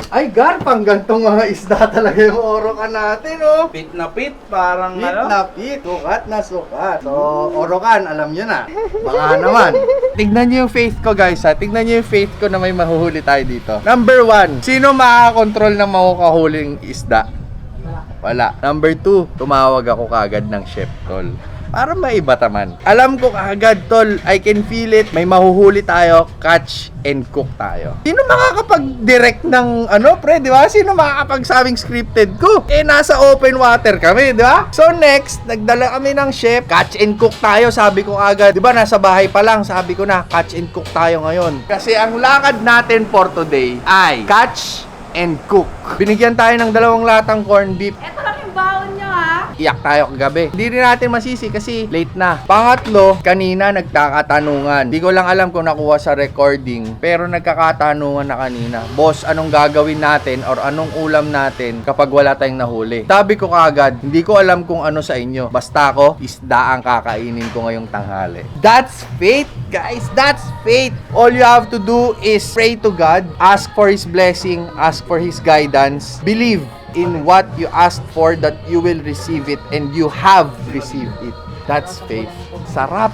Ay, Gar, pang gantong mga isda talaga yung orokan natin, oh. Pit na pit, parang Pit ano. na pit, sukat na sukat. So, orokan, alam nyo na. Baka naman. Tignan nyo yung faith ko, guys, ha. Tignan nyo yung faith ko na may mahuhuli tayo dito. Number 1, sino makakakontrol ng makukahuling isda? Wala. Number 2, tumawag ako kagad ng chef, tol. Para maiba taman. Alam ko kagad, tol, I can feel it. May mahuhuli tayo, catch and cook tayo. Sino makakapag-direct ng pre, di ba? Sino makakapagsabing scripted ko? Eh, nasa open water kami, di ba? So next, nagdala kami ng chef, catch and cook tayo, sabi ko agad. Di ba, nasa bahay pa lang, sabi ko na, catch and cook tayo ngayon. Kasi ang lakad natin for today ay catch and cook. Binigyan tayo ng 2 latang corned beef. Ito lang yung baon nyo, ha? Iyak tayo kagabi. Hindi rin natin masisi kasi late na. Pangatlo, kanina nagkakatanungan. Hindi ko lang alam kung nakuha sa recording, pero nagkakatanungan na kanina. Boss, anong gagawin natin or anong ulam natin kapag wala tayong nahuli? Sabi ko kagad, hindi ko alam kung ano sa inyo. Basta ako, isda ang kakainin ko ngayong tanghali. That's faith, guys. That's faith. All you have to do is pray to God, ask for His blessing, ask for His guidance, believe in what you asked for that you will receive it and you have received it. That's faith. Sarap.